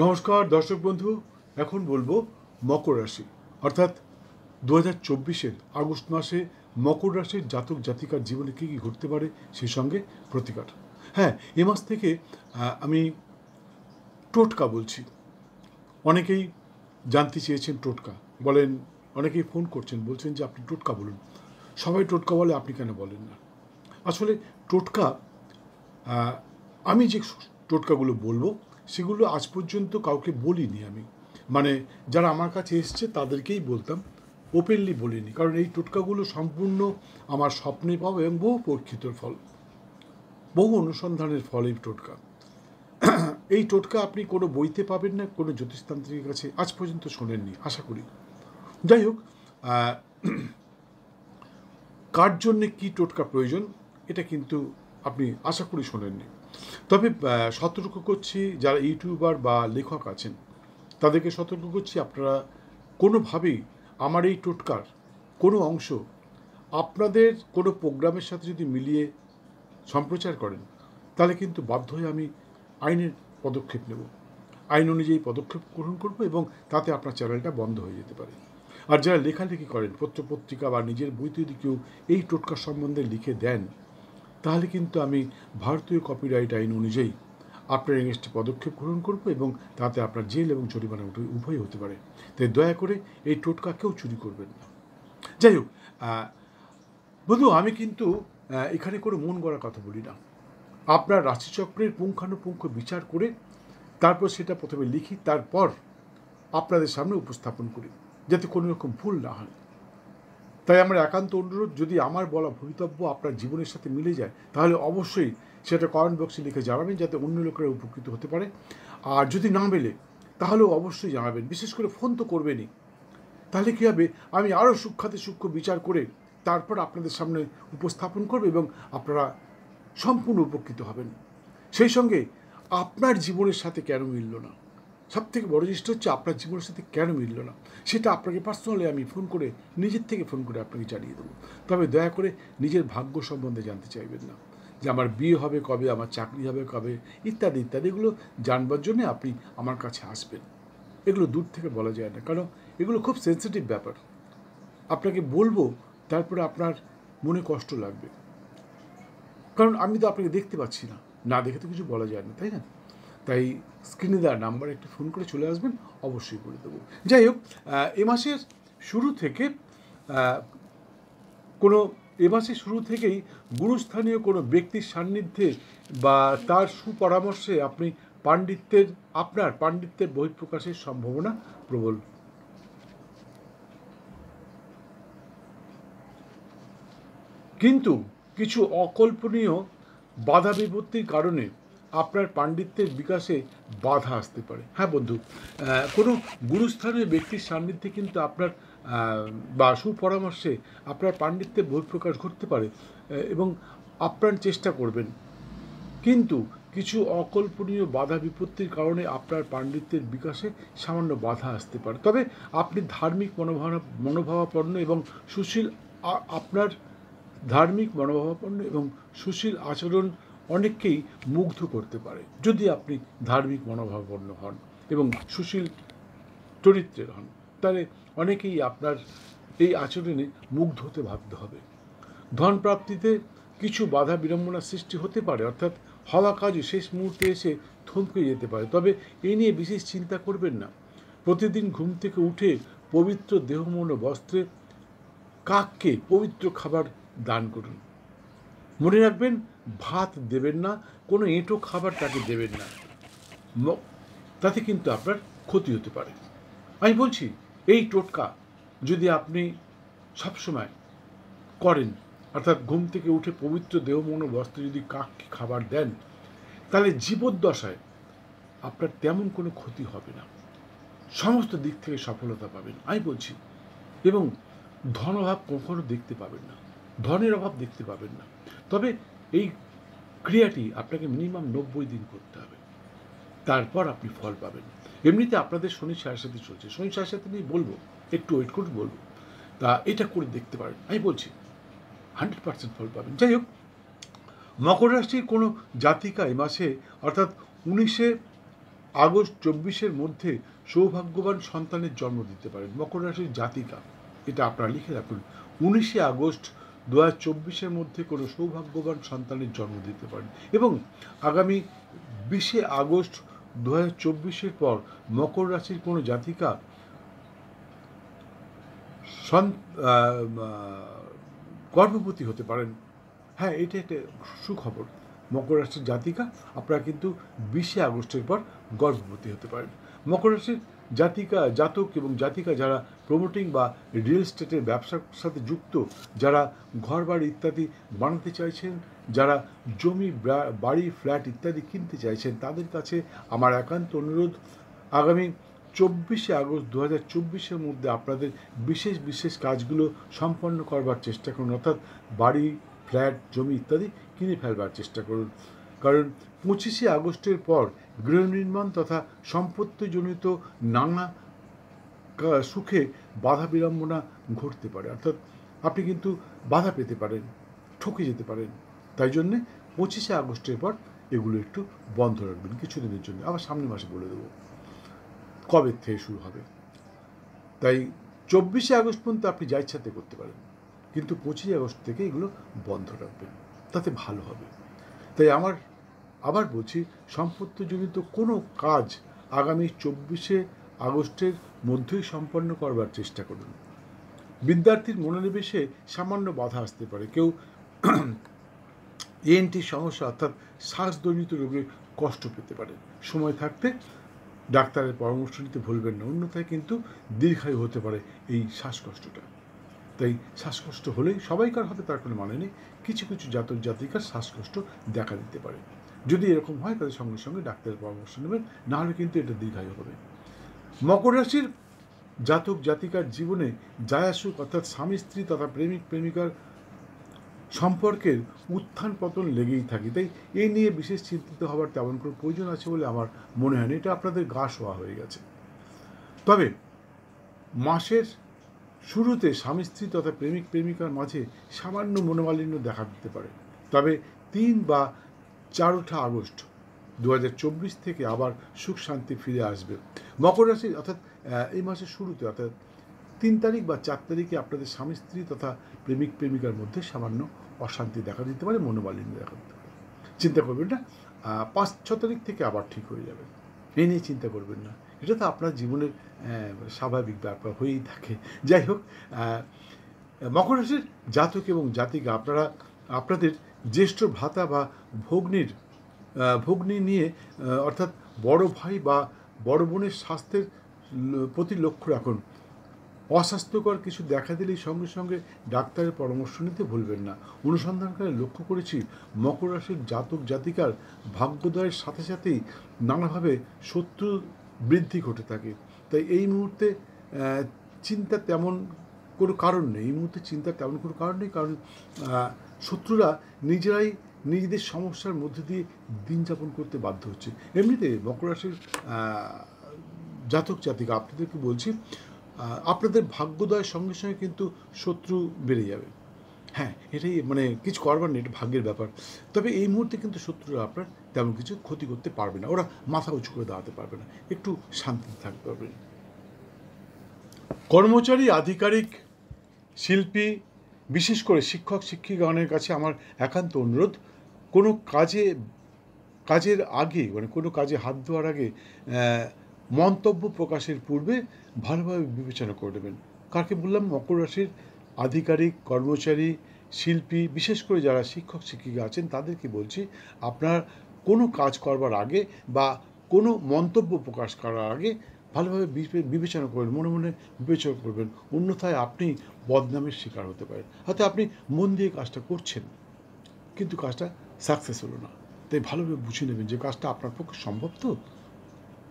নমস্কার দর্শক বন্ধু। এখন বলবো মকর রাশি, অর্থাৎ 2024-এর আগস্ট মাসে মকর রাশির জাতক জাতিকার জীবনে কী কী ঘটতে পারে, সেই সঙ্গে প্রতিকার। হ্যাঁ, এ মাস থেকে আমি টোটকা বলছি। অনেকেই জানতে চেয়েছেন টোটকা, বলেন, অনেকেই ফোন করছেন, বলছেন যে আপনি টোটকা বলুন। সবাই টোটকা বলে, আপনি কেন বলেন না? আসলে টোটকা, আমি যে টোটকাগুলো বলবো সেগুলো আজ পর্যন্ত কাউকে বলিনি আমি। মানে যারা আমার কাছে এসছে তাদেরকেই বলতাম, ওপেনলি বলিনি, কারণ এই টোটকাগুলো সম্পূর্ণ আমার স্বপ্নে পাওয়া এবং বহু পরীক্ষিতর ফল, বহু অনুসন্ধানের ফল এই টোটকা। এই টোটকা আপনি কোনো বইতে পাবেন না, কোনো জ্যোতিষতান্ত্রিকের কাছে আজ পর্যন্ত শোনেননি, আশা করি। যাই হোক, কার জন্যে কী টোটকা প্রয়োজন এটা কিন্তু আপনি আশা করি শোনেননি। তবে সতর্ক করছি, যারা ইউটিউবার বা লেখক আছেন তাদেরকে সতর্ক করছি, আপনারা কোনোভাবেই আমার এই টোটকার কোনো অংশ আপনাদের কোনো প্রোগ্রামের সাথে যদি মিলিয়ে সম্প্রচার করেন, তাহলে কিন্তু বাধ্য হয়ে আমি আইনের পদক্ষেপ নেব, আইন অনুযায়ী পদক্ষেপ গ্রহণ করব, এবং তাতে আপনার চ্যানেলটা বন্ধ হয়ে যেতে পারে। আর যারা লেখালেখি করেন, পত্রপত্রিকা বা নিজের বইতে যদি কেউ এই টোটকা সম্বন্ধে লিখে দেন, তাহলে কিন্তু আমি ভারতীয় কপিরাইট আইন অনুযায়ী আপনার এগেনস্টে পদক্ষেপ গ্রহণ করব, এবং তাতে আপনার জেল এবং জরিমানা উভয় হতে পারে। তাই দয়া করে এই টোটকা কেউ চুরি করবেন না। যাই হোক, বন্ধু, আমি কিন্তু এখানে কোনো মন গড়া কথা বলি না। আপনার রাশিচক্রের পুঙ্খানুপুঙ্খ বিচার করে তারপর সেটা প্রথমে লিখি, তারপর আপনাদের সামনে উপস্থাপন করি, যাতে কোনো রকম ভুল না হয়। তাই আমার একান্ত অনুরোধ, যদি আমার বলা ভবিতব্য আপনার জীবনের সাথে মিলে যায়, তাহলে অবশ্যই সেটা কমেন্ট বক্সে লিখে জানাবেন, যাতে অন্য লোকেরা উপকৃত হতে পারে। আর যদি না মেলে, তাহলেও অবশ্যই জানাবেন, বিশেষ করে ফোন তো করবেনই। তাহলে কী হবে, আমি আরও সূক্ষ্মাতি সূক্ষ্ম বিচার করে তারপর আপনাদের সামনে উপস্থাপন করব, এবং আপনারা সম্পূর্ণ উপকৃত হবেন। সেই সঙ্গে আপনার জীবনের সাথে কেন মিলল না, সবথেকে বড় জিনিসটা হচ্ছে আপনার জীবনের সাথে কেন মিলল না, সেটা আপনাকে পার্সোনালি আমি ফোন করে, নিজের থেকে ফোন করে আপনাকে জানিয়ে দেবো। তবে দয়া করে নিজের ভাগ্য সম্বন্ধে জানতে চাইবেন না, যে আমার বিয়ে হবে কবে, আমার চাকরি হবে কবে, ইত্যাদি ইত্যাদি। এগুলো জানবার জন্য আপনি আমার কাছে আসবেন। এগুলো দূর থেকে বলা যায় না, কারণ এগুলো খুব সেন্সিটিভ ব্যাপার। আপনাকে বলবো, তারপরে আপনার মনে কষ্ট লাগবে, কারণ আমি তো আপনাকে দেখতে পাচ্ছি না, না দেখে তো কিছু বলা যায় না, তাই না? তাই স্ক্রিনে দেওয়া নাম্বারে একটু ফোন করে চলে আসবেন, অবশ্যই করে দেবো। যাই হোক, এ মাসের শুরু থেকে এ মাসের শুরু থেকেই গুরুস্থানীয় কোনো ব্যক্তির সান্নিধ্যে বা তার সুপরামর্শে আপনার পাণ্ডিত্যের বহিঃপ্রকাশের সম্ভাবনা প্রবল। কিন্তু কিছু অকল্পনীয় বাধা বিপত্তির কারণে আপনার পাণ্ডিত্যের বিকাশে বাধা আসতে পারে। হ্যাঁ বন্ধু, কোনো গুরুস্থানীয় ব্যক্তির সান্নিধ্যে কিন্তু আপনার বা সুপরামর্শে আপনার পাণ্ডিত্যের বহিঃপ্রকাশ ঘটতে পারে, এবং আপ্রাণ চেষ্টা করবেন। কিন্তু কিছু অকল্পনীয় বাধা বিপত্তির কারণে আপনার পাণ্ডিত্যের বিকাশে সামান্য বাধা আসতে পারে। তবে আপনি ধার্মিক মনোভাবাপন্ন এবং সুশীল, আপনার ধার্মিক মনোভাবাপন্ন এবং সুশীল আচরণ অনেককেই মুগ্ধ করতে পারে, যদি আপনি ধার্মিক মনোভাবাপন্ন হন এবং সুশীল চরিত্রের হন, তাহলে অনেকেই আপনার এই আচরণে মুগ্ধ হতে বাধ্য হবে। ধন প্রাপ্তিতে কিছু বাধা বিড়ম্বনার সৃষ্টি হতে পারে, অর্থাৎ হওয়া কাজে শেষ মুহূর্তে এসে থমকে যেতে পারে। তবে এই নিয়ে বিশেষ চিন্তা করবেন না। প্রতিদিন ঘুম থেকে উঠে পবিত্র দেহমন ও বস্ত্রে কাককে পবিত্র খাবার দান করুন। মনে রাখবেন, ভাত দেবেন না, কোনো এঁটো খাবার তাকে দেবেন না, তাতে কিন্তু আপনার ক্ষতি হতে পারে। আমি বলছি, এই টোটকা যদি আপনি সবসময় করেন, অর্থাৎ ঘুম থেকে উঠে পবিত্র দেহমন ও বস্ত্রে যদি কাককে খাবার দেন, তাহলে জীবদ্দশায় আপনার তেমন কোনো ক্ষতি হবে না, সমস্ত দিক থেকে সফলতা পাবেন আমি বলছি। এবং ধন অভাব কখনো দেখতে পাবেন না, ধনের অভাব দেখতে পাবেন না। তবে এই ক্রিয়াটি আপনাকে মিনিমাম 90 দিন করতে হবে, তারপর আপনি ফল পাবেন। এমনিতে আপনাদের শনি সাড়ে সাথে চলছে, শনি সাড়ে সাথে নিয়ে বলবো, একটু ওয়েট করুন বলবো, তা এটা করে দেখতে পারেন, আমি বলছি 100% ফল পাবেন। যাই হোক, মকর রাশির কোনো জাতিকা এ মাসে, অর্থাৎ 19 আগস্ট 24-এর মধ্যে সৌভাগ্যবান সন্তানের জন্ম দিতে পারেন। মকর রাশির জাতিকা, এটা আপনারা লিখে রাখুন, 19 আগস্ট 2024-এর মধ্যে কোনো সৌভাগ্যবান সন্তানের জন্ম দিতে পারেন। এবং আগামী 20 আগস্ট 2024-এর পর মকর রাশির কোনো জাতিকা গর্ভবতী হতে পারেন। হ্যাঁ, এটা একটা সুখবর। মকর রাশির জাতিকা আপনারা কিন্তু 20 আগস্টের পর গর্ভবতী হতে পারেন। মকর রাশির জাতক এবং জাতিকা যারা প্রমোটিং বা রিয়েল এস্টেটের ব্যবসার সাথে যুক্ত, যারা ঘর বাড়ি ইত্যাদি বানাতে চাইছেন, যারা জমি বাড়ি ফ্ল্যাট ইত্যাদি কিনতে চাইছেন, তাদের কাছে আমার একান্ত অনুরোধ, আগামী 24 আগস্ট 2024-এর মধ্যে আপনাদের বিশেষ কাজগুলো সম্পন্ন করবার চেষ্টা করুন। অর্থাৎ বাড়ি, ফ্ল্যাট, জমি ইত্যাদি কিনে ফেলবার চেষ্টা করুন। কারণ 25 আগস্টের পর গৃহ নির্মাণ তথা সম্পত্তিজনিত নানা সুখে বাধা বিড়ম্বনা ঘটতে পারে। অর্থাৎ আপনি কিন্তু বাধা পেতে পারেন, ঠকে যেতে পারেন। তাই জন্যে 25 আগস্টের পর এগুলো একটু বন্ধ রাখবেন কিছুদিনের জন্য। আবার সামনের মাসে বলে দেবো কবে থেকে শুরু হবে। তাই 24 আগস্ট পর্যন্ত আপনি যা ইচ্ছাতে করতে পারেন, কিন্তু 25 আগস্ট থেকে এগুলো বন্ধ রাখবেন, তাতে ভালো হবে। তাই আবার বলছি, সম্পত্তিজনিত কোনো কাজ আগামী 24 আগস্টের মধ্যেই সম্পন্ন করবার চেষ্টা করুন। বিদ্যার্থীর মনোনিবেশে সামান্য বাধা আসতে পারে। কেউ ENT সমস্যা অর্থাৎ শ্বাসজনিত রোগে কষ্ট পেতে পারে। সময় থাকতে ডাক্তারের পরামর্শ নিতে ভুলবেন না, অন্যথায় কিন্তু দীর্ঘায়ু হতে পারে এই শ্বাসকষ্টটা। তাই শ্বাসকষ্ট হলেই সবাইকার হবে তার কোনো মানে নেই, কিছু জাতক জাতিকার শ্বাসকষ্ট দেখা দিতে পারে। যদি এরকম হয় তাদের সঙ্গে সঙ্গে ডাক্তারের পরামর্শ নেবেন, নাহলে কিন্তু এটা দীর্ঘায়ু হবে। মকর রাশির জাতক জাতিকার জীবনে যায়াসুখ অর্থাৎ স্বামী স্ত্রী তথা প্রেমিক প্রেমিকার সম্পর্কের উত্থান পতন লেগেই থাকে। তাই এই নিয়ে বিশেষ চিন্তিত হওয়ার তেমন কোনো প্রয়োজন আছে বলে আমার মনে হয় না, এটা আপনাদের গা শোয়া হয়ে গেছে। তবে মাসের শুরুতে স্বামী স্ত্রী তথা প্রেমিক প্রেমিকার মাঝে সামান্য মনোমালিন্য দেখা দিতে পারে। তবে 3 বা 4 আগস্ট 2024 থেকে আবার সুখ শান্তি ফিরে আসবে। মকর রাশি অর্থাৎ এই মাসের শুরুতে অর্থাৎ 3 তারিখ বা 4 তারিখে আপনাদের স্বামী স্ত্রী তথা প্রেমিক প্রেমিকার মধ্যে সামান্য অশান্তি দেখা দিতে পারে, মনোমালিন্য দেখা দিতে পারে। চিন্তা করবেন না, 5-6 তারিখ থেকে আবার ঠিক হয়ে যাবে, এই নিয়ে চিন্তা করবেন না। এটা তো আপনার জীবনের স্বাভাবিক ব্যাপার হয়েই থাকে। যাই হোক, মকর রাশির জাতক এবং জাতিকা আপনাদের জ্যেষ্ঠ ভ্রাতা বা ভগ্নী নিয়ে অর্থাৎ বড় ভাই বা বড় বোনের স্বাস্থ্যের প্রতি লক্ষ্য রাখুন। অস্বাস্থ্যকর কিছু দেখা দিলেই সঙ্গে সঙ্গে ডাক্তারের পরামর্শ নিতে ভুলবেন না। অনুসন্ধানকালে লক্ষ্য করেছি মকর রাশির জাতক জাতিকার ভাগ্যোদয়ের সাথে সাথেই নানাভাবে শত্রু বৃদ্ধি ঘটে থাকে। তাই এই মুহূর্তে চিন্তার তেমন কোনো কারণ নেই। কারণ শত্রুরা নিজেরাই নিজেদের সমস্যার মধ্যে দিয়ে দিন যাপন করতে বাধ্য হচ্ছে। এমনিতে মকর রাশির জাতক জাতিকা আপনাদেরকে বলছি, আপনাদের ভাগ্যোদয়ের সঙ্গে সঙ্গে কিন্তু শত্রু বেড়ে যাবে। হ্যাঁ, এটাই মানে কিছু করবার নেই, এটা ভাগ্যের ব্যাপার। তবে এই মুহূর্তে কিন্তু শত্রুরা আপনার তেমন কিছু ক্ষতি করতে পারবে না, ওরা মাথা উঁচু করে দাঁড়াতে পারবে না, একটু শান্তিতে থাকতে পারবেন। কর্মচারী, আধিকারিক, শিল্পী, বিশেষ করে শিক্ষক শিক্ষিকাগণের কাছে আমার একান্ত অনুরোধ, কোনো কাজের আগে মানে কোনো কাজে হাত দেওয়ার আগে মন্তব্য প্রকাশের পূর্বে ভালোভাবে বিবেচনা করে নেবেন। কাকে বললাম? মকর রাশির আধিকারিক, কর্মচারী, শিল্পী, বিশেষ করে যারা শিক্ষক শিক্ষিকা আছেন তাদেরকে বলছি, আপনার কোনো কাজ করবার আগে বা কোনো মন্তব্য প্রকাশ করার আগে ভালোভাবে বিবেচনা করবেন, মনে মনে বিবেচনা করবেন, অন্যথায় আপনি বদনামের শিকার হতে পারেন। হয়তো আপনি মন দিয়ে কাজটা করছেন কিন্তু কাজটা সাকসেস হলো না, তাই ভালোভাবে বুঝে নেবেন যে কাজটা আপনার পক্ষে সম্ভব তো,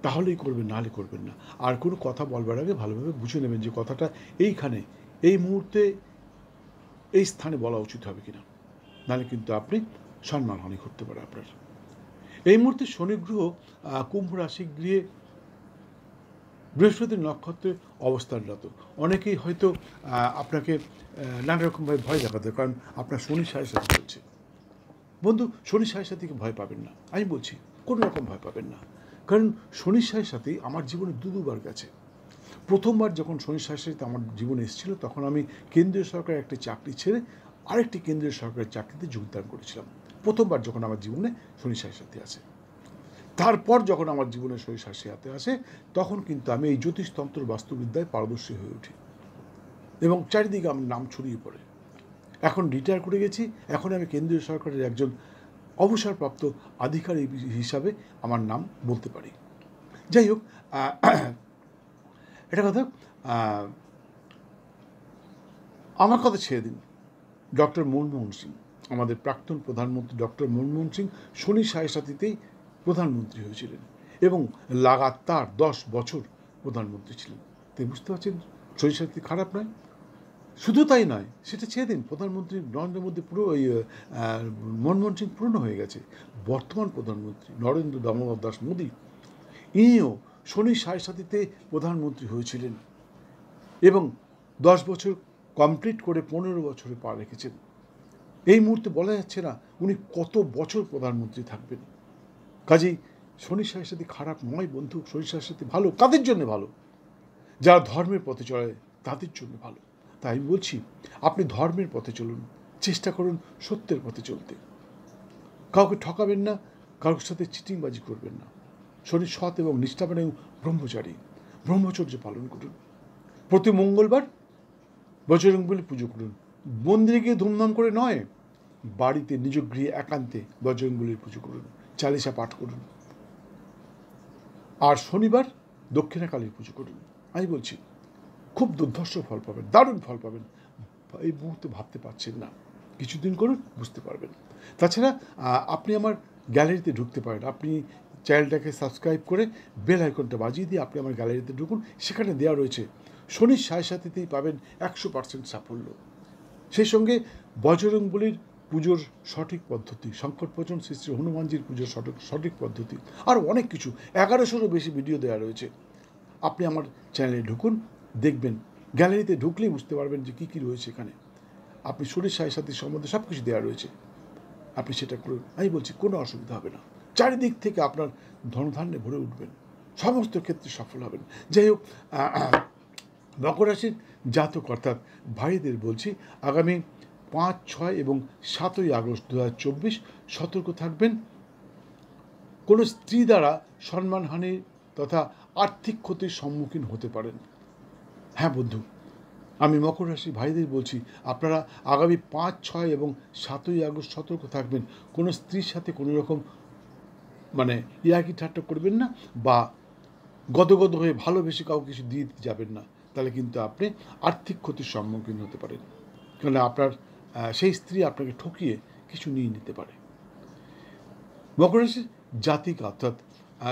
তাহলেই করবেন, নাহলে করবেন না। আর কোনো কথা বলবার আগে ভালোভাবে বুঝে নেবেন যে কথাটা এইখানে এই মুহূর্তে এই স্থানে বলা উচিত হবে কিনা, নাহলে কিন্তু আপনি সম্মানহানি ঘটতে পারে আপনার। এই মুহূর্তে শনি গ্রহ কুম্ভ রাশি গৃহে বৃহস্পতির নক্ষত্রে অবস্থানরত। অনেকেই হয়তো আপনাকে নানা রকমভাবে ভয় দেখাতে, কারণ আপনার শনি সাড়ে সাথে চলছে। বন্ধু, শনি সাড়ে সাথীকে ভয় পাবেন না, আমি বলছি কোনো রকম ভয় পাবেন না। কারণ শনির সাথে আমার জীবনে দুবার গেছে। প্রথমবার যখন শনির সাথে আমার জীবনে এসেছিল, তখন আমি কেন্দ্রীয় সরকারের একটা চাকরি ছেড়ে আরেকটি কেন্দ্রীয় সরকারের চাকরিতে যোগদান করেছিলাম। প্রথমবার যখন আমার জীবনে শনির সাথে আসে, তারপর যখন আমার জীবনে শনির সাথে আসে, তখন কিন্তু আমি এই জ্যোতিষতন্ত্র বাস্তুবিদ্যায় পারদর্শী হয়ে উঠি এবং চারিদিকে আমার নাম ছড়িয়ে পড়ে। এখন রিটায়ার করে গেছি, এখন আমি কেন্দ্রীয় সরকারের একজন অবসরপ্রাপ্ত আধিকারিক হিসাবে আমার নাম বলতে পারি। যাই হোক, এটা কথা, আমার কথা ছেড়ে দিন। ডক্টর মনমোহন সিং, আমাদের প্রাক্তন প্রধানমন্ত্রী ডক্টর মনমোহন সিং শনির সাথেই প্রধানমন্ত্রী হয়েছিলেন এবং লাগাতার 10 বছর প্রধানমন্ত্রী ছিলেন। তাই বুঝতে পারছেন শনির সাথে খারাপ নয়। শুধু তাই নয়, সেটা ছেড়ে দিন, প্রধানমন্ত্রী নরেন্দ্র মোদী মনমোহন সিং পুরনো হয়ে গেছে। বর্তমান প্রধানমন্ত্রী নরেন্দ্র দামোদর দাস মোদী, ইনিও শনির সাথে প্রধানমন্ত্রী হয়েছিলেন এবং 10 বছর কমপ্লিট করে 15 বছরে পা রেখেছেন। এই মুহূর্তে বলা যাচ্ছে না উনি কত বছর প্রধানমন্ত্রী থাকবেন। কাজেই শনির সাথে খারাপ নয় বন্ধু, শনির সাথে ভালো। কাদের জন্য ভালো? যারা ধর্মের পথে চলে তাদের জন্য ভালো। তাই আমি বলছি, আপনি ধর্মের পথে চলুন, চেষ্টা করুন সত্যের পথে চলতে। কাউকে ঠকাবেন না, কারোর সাথে চিটিংবাজি করবেন না। শনি সৎ এবং নিষ্ঠাবান এবং ব্রহ্মচর্য পালন করুন। প্রতি মঙ্গলবার বজরংবলী পুজো করুন। মন্দিরে গিয়ে ধুমধাম করে নয়, বাড়িতে নিজ গৃহে একান্তে বজরংবলীর পুজো করুন, চালিসা পাঠ করুন। আর শনিবার দক্ষিণাকালীর পুজো করুন। আমি বলছি খুব দুর্ধর্ষ ফল পাবেন, দারুণ ফল পাবেন। এই মুহূর্তে ভাবতে পারছেন না, কিছুদিন করুন, বুঝতে পারবেন। তাছাড়া আপনি আমার গ্যালারিতে ঢুকতে পারেন। আপনি চ্যানেলটাকে সাবস্ক্রাইব করে বেল আইকনটা বাজিয়ে দিয়ে আপনি আমার গ্যালারিতে ঢুকুন। সেখানে দেওয়া রয়েছে শনির সাথেই পাবেন 100% সাফল্য। সেই সঙ্গে বজরংবলীর পুজোর সঠিক পদ্ধতি, সংকট মোচন শ্রী শ্রী হনুমানজির পুজোর সঠিক পদ্ধতি, আর অনেক কিছু 1100-এরও বেশি ভিডিও দেওয়া রয়েছে। আপনি আমার চ্যানেলে ঢুকুন, দেখবেন। গ্যালারিতে ঢুকলেই বুঝতে পারবেন যে কী কী রয়েছে এখানে। আপনি শনির সাথে সম্বন্ধে সব কিছু দেওয়া রয়েছে, আপনি সেটা করুন। আমি বলছি কোনো অসুবিধা হবে না। চারিদিক থেকে আপনার ধনধান্যে ভরে উঠবেন, সমস্ত ক্ষেত্রে সফল হবেন। যাই হোক, মকর রাশির জাতক অর্থাৎ ভাইদের বলছি, আগামী 5, 6 এবং 7ই আগস্ট 2024 সতর্ক থাকবেন। কোনো স্ত্রী দ্বারা সম্মানহানি তথা আর্থিক ক্ষতির সম্মুখীন হতে পারেন। হ্যাঁ বন্ধু, আমি মকর রাশি ভাইদের বলছি, আপনারা আগামী 5, 6 এবং 7ই আগস্ট সতর্ক থাকবেন। কোনো স্ত্রীর সাথে কোনো রকম ইয়ার্কি ঠাট্টা করবেন না, বা গদগদ হয়ে ভালোবেসে কাউকে কিছু দিয়ে দিতে যাবেন না। তাহলে কিন্তু আপনি আর্থিক ক্ষতির সম্মুখীন হতে পারেন, কারণ আপনার সেই স্ত্রী আপনাকে ঠকিয়ে কিছু নিয়ে নিতে পারে। মকর রাশির জাতিক অর্থাৎ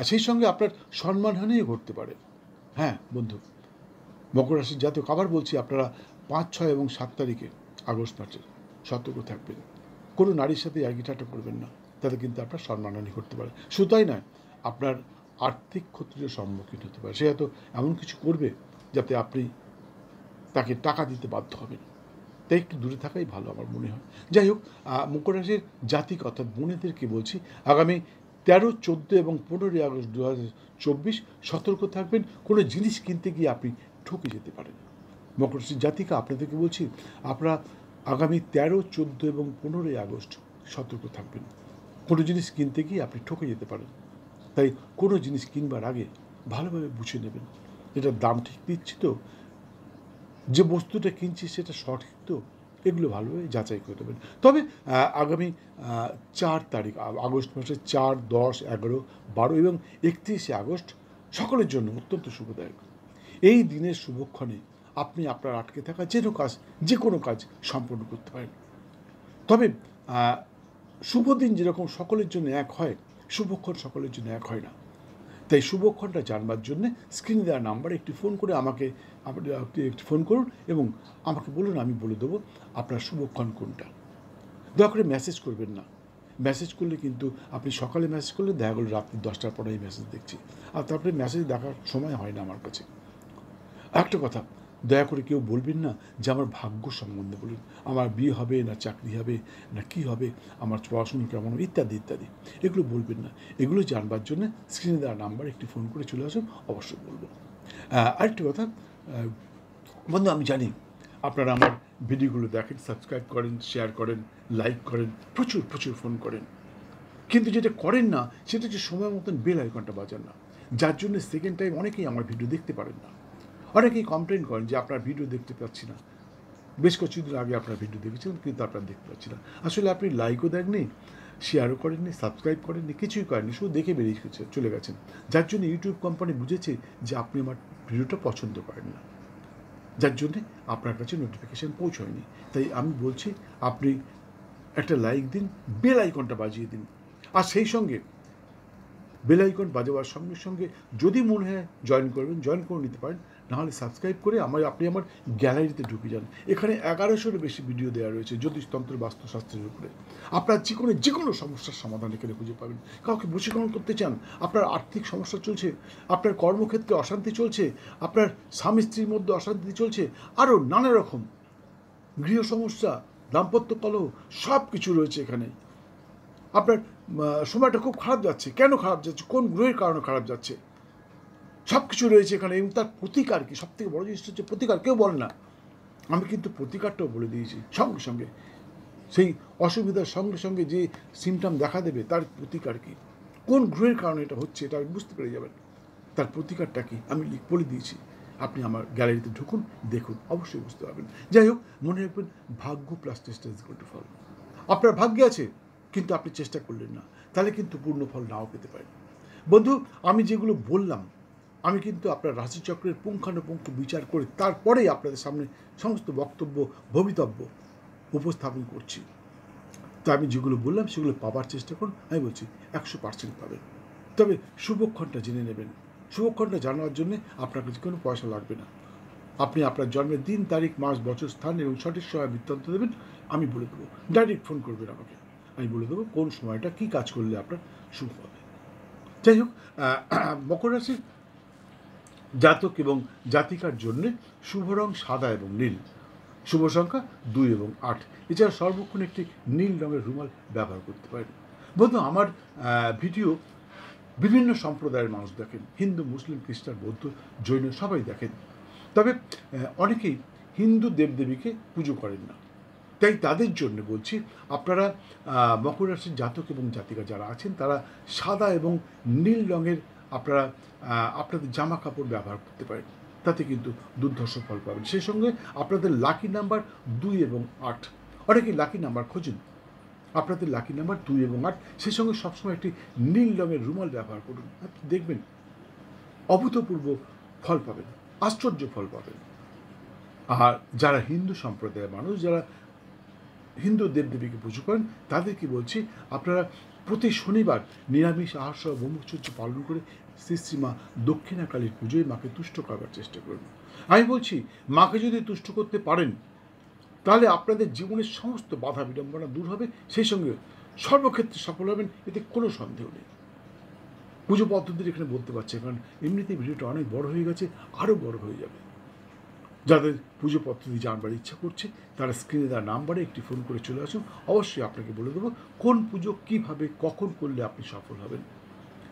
সেই সঙ্গে আপনার সম্মানহানিও ঘটতে পারে। হ্যাঁ বন্ধু, মকর রাশির জাতক আবার বলছি, আপনারা 5, 6 এবং 7 তারিখে আগস্ট মাসের সতর্ক থাকবেন। কোনো নারীর সাথে ইয়ার্কি ঠাট্টা করবেন না, তাতে কিন্তু আপনার সম্মানহানি ঘটতে পারে। শুধু তাই নয়, আপনার আর্থিক ক্ষতির সম্মুখীন হতে পারে। সে হয়তো এমন কিছু করবে যাতে আপনি তাকে টাকা দিতে বাধ্য হবেন। তাই একটু দূরে থাকাই ভালো আমার মনে হয়। যাই হোক, মকর রাশির জাতিক অর্থাৎ বোনেদেরকে বলছি, আগামী 13, 14 এবং 15ই আগস্ট 2024 সতর্ক থাকবেন। কোনো জিনিস কিনতে গিয়ে আপনি ঠকে যেতে পারেন। মকর রাশির জাতিকা আপনাদেরকে বলছি, আপনারা আগামী 13, 14 এবং 15ই আগস্ট সতর্ক থাকবেন। কোনো জিনিস কিনতে গিয়ে আপনি ঠকে যেতে পারেন। তাই কোনো জিনিস কিনবার আগে ভালোভাবে বুঝে নেবেন, এটার দাম ঠিক দিচ্ছি তো, যে বস্তুটা কিনছি সেটা সঠিক তো, এগুলো ভালোভাবে যাচাই করে দেবেন। তবে আগামী 4 তারিখ আগস্ট মাসের 4, 10, 11, 12 এবং 31শে আগস্ট সকলের জন্য অত্যন্ত শুভদায়ক। এই দিনের শুভক্ষণে আপনি আপনার আটকে থাকা যে কোনো কাজ সম্পন্ন করতে পারেন। তবে শুভ দিন যেরকম সকলের জন্য এক হয়, শুভক্ষণ সকলের জন্য এক হয় না। তাই শুভক্ষণটা জানবার জন্য স্ক্রিনে দেওয়া নাম্বারে একটি ফোন করে একটি ফোন করুন এবং আমাকে বলুন, আমি বলে দেবো আপনার শুভক্ষণ কোনটা। দয়া করে মেসেজ করবেন না। মেসেজ করলে কিন্তু আপনি সকালে মেসেজ করলে দেখা গেল রাত্রি 10টার পরে এই মেসেজ দেখছি, আর তারপরে মেসেজ দেখার সময় হয় না আমার কাছে। একটা কথা, দয়া করে কেউ বলবেন না যে আমার ভাগ্য সম্বন্ধে বলুন, আমার বিয়ে হবে না চাকরি হবে না কী হবে, আমার পড়াশুনো কেমন হবে, ইত্যাদি ইত্যাদি। এগুলো বলবেন না। এগুলো জানবার জন্য স্ক্রিনে দেওয়া নাম্বার একটি ফোন করে চলে আসুন, অবশ্যই বলবো। আরেকটি কথা, বন্ধু, আমি জানি আপনারা আমার ভিডিওগুলো দেখেন, সাবস্ক্রাইব করেন, শেয়ার করেন, লাইক করেন, প্রচুর প্রচুর ফোন করেন, কিন্তু যেটা করেন না সেটা হচ্ছে সময় মতন বেল আইকনটা বাজান না, যার জন্য সেকেন্ড টাইম অনেকেই আমার ভিডিও দেখতে পারেন না। অনেকেই কমপ্লেন করেন যে আপনার ভিডিও দেখতে পাচ্ছি না, বেশ কিছুদিন আগে আপনার ভিডিও দেখেছিলাম কিন্তু আপনার দেখতে পাচ্ছি না। আসলে আপনি লাইকও দেখেননি, শেয়ারও করেননি, সাবস্ক্রাইব করেননি, কিছুই করেননি, শুধু দেখে বেরিয়ে চলে গেছেন, যার জন্য ইউটিউব কোম্পানি বুঝেছে যে আপনি আমার ভিডিওটা পছন্দ করেন না, যার জন্যে আপনার কাছে নোটিফিকেশান পৌঁছয়নি। তাই আমি বলছি আপনি একটা লাইক দিন, বেল আইকনটা বাজিয়ে দিন, আর সেই সঙ্গে বেল আইকন বাজাবার সঙ্গে সঙ্গে যদি মনে হয় জয়েন করবেন, জয়েন করে নিতে পারেন, নাহলে সাবস্ক্রাইব করে আপনি আমার গ্যালারিতে ঢুকে যান। এখানে 1100-এরও বেশি ভিডিও দেওয়া রয়েছে জ্যোতিষতন্ত্র বাস্তুশাস্ত্রের উপরে। আপনার যে কোনো সমস্যার সমাধান এখানে খুঁজে পাবেন। কাউকে বশীকরণ করতে চান, আপনার আর্থিক সমস্যা চলছে, আপনার কর্মক্ষেত্রে অশান্তি চলছে, আপনার স্বামী স্ত্রীর মধ্যে অশান্তি চলছে, আরও নানা রকম গৃহ সমস্যা, দাম্পত্য কলহ, সব কিছু রয়েছে এখানে। আপনার সময়টা খুব খারাপ যাচ্ছে, কেন খারাপ যাচ্ছে, কোন গ্রহের কারণে খারাপ যাচ্ছে, সব কিছু রয়েছে এখানে। এবং তার প্রতিকার কি, সব থেকে বড় জিনিসটা হচ্ছে প্রতিকার। কেউ বলে না, আমি কিন্তু প্রতিকারটাও বলে দিয়েছি সঙ্গে সঙ্গে। সেই অসুবিধার সঙ্গে সঙ্গে যে সিমটম দেখা দেবে তার প্রতিকার কি, কোন গ্রহের কারণে এটা হচ্ছে এটা আপনি বুঝতে পেরে যাবেন, তার প্রতিকারটা কি আমি বলে দিয়েছি। আপনি আমার গ্যালারিতে ঢুকুন, দেখুন, অবশ্যই বুঝতে পারবেন। যাই হোক, মনে রাখবেন, ভাগ্য প্লাস চেষ্টা ইজ ইকুয়াল টু ফল। আপনার ভাগ্যে আছে কিন্তু আপনি চেষ্টা করলেন না, তাহলে কিন্তু পূর্ণ ফল নাও পেতে পারেন। বন্ধু, আমি যেগুলো বললাম, আমি কিন্তু আপনার রাশিচক্রের পুঙ্খানুপুঙ্খ বিচার করে তারপরেই আপনাদের সামনে সমস্ত বক্তব্য, ভবিতব্য উপস্থাপন করছি। তো আমি যেগুলো বললাম সেগুলো পাবার চেষ্টা করুন। আমি বলছি 100% পাবেন, তবে শুভক্ষণটা জেনে নেবেন। শুভক্ষণটা জানার জন্য আপনার কাছে কোনো পয়সা লাগবে না। আপনি আপনার জন্মের দিন, তারিখ, মাস, বছর, স্থান এবং সঠিক সময় বৃত্তান্ত দেবেন, আমি বলে দেবো। ডাইরেক্ট ফোন করবেন আমাকে, আমি বলে দেবো কোন সময়টা কী কাজ করলে আপনার শুভ হবে। যাই হোক, মকর রাশির জাতক এবং জাতিকার জন্যে শুভ রং সাদা এবং নীল, শুভ সংখ্যা 2 এবং 8। এছাড়া সর্বক্ষণ একটি নীল রঙের রুমাল ব্যবহার করতে পারেন। বন্ধু, আমার ভিডিও বিভিন্ন সম্প্রদায়ের মানুষ দেখেন, হিন্দু, মুসলিম, খ্রিস্টান, বৌদ্ধ, জৈন, সবাই দেখেন। তবে অনেকেই হিন্দু দেবদেবীকে পুজো করেন না। তাই তাদের জন্য বলছি, আপনারা মকর রাশির জাতক এবং জাতিকা যারা আছেন তারা সাদা এবং নীল রঙের আপনারা আপনাদের জামা কাপড় ব্যবহার করতে পারেন, তাতে কিন্তু দুর্ধর্ষ ফল পাবেন। সেই সঙ্গে আপনাদের লাকি নাম্বার 2 এবং 8। অনেকেই লাকি নাম্বার খোঁজেন, আপনাদের লাকি নাম্বার 2 এবং 8। সেই সঙ্গে সবসময় একটি নীল রঙের রুমাল ব্যবহার করুন, আপনি দেখবেন অভূতপূর্ব ফল পাবেন, আশ্চর্য ফল পাবেন। আর যারা হিন্দু সম্প্রদায়ের মানুষ, যারা হিন্দু দেবদেবীকে পুজো করেন, তাদেরকে বলছি আপনারা প্রতি শনিবার নিরামিষ আহার সহ ব্রহ্মচর্য পালন করে শ্রী শ্রীমা দক্ষিণা কালীর পুজোয় মাকে তুষ্ট করবার চেষ্টা করুন। আমি বলছি, মাকে যদি তুষ্ট করতে পারেন তাহলে আপনাদের জীবনের সমস্ত বাধা বিড়ম্বনা দূর হবে, সেই সঙ্গে সর্বক্ষেত্রে সফল হবেন, এতে কোনো সন্দেহ নেই। পুজো পদ্ধতির এখানে বলতে পারছি, কারণ এমনিতেই ভিডিওটা অনেক বড় হয়ে গেছে, আরও বড় হয়ে যাবে। যাদের পুজো পদ্ধতি জানবার ইচ্ছা করছে তারা স্ক্রিনে দেওয়া নাম্বারে একটি ফোন করে চলে আসুন, অবশ্যই আপনাকে বলে দেবো কোন পুজো কীভাবে কখন করলে আপনি সফল হবেন।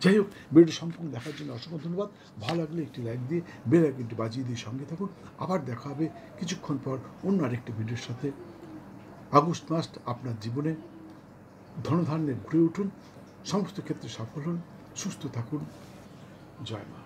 যাই হোক, ভিডিওটি সম্পূর্ণ দেখার জন্য অসংখ্য ধন্যবাদ। ভালো লাগলে একটি লাইক দিয়ে বেল আইকনটি বাজিয়ে দিয়ে সঙ্গে থাকুন। আবার দেখা হবে কিছুক্ষণ পর অন্য আরেকটি ভিডিওর সাথে। আগস্ট মাস আপনার জীবনে ধনধান্যে ঘুরে উঠুন, সমস্ত ক্ষেত্রে সফল হন, সুস্থ থাকুন। জয় মা।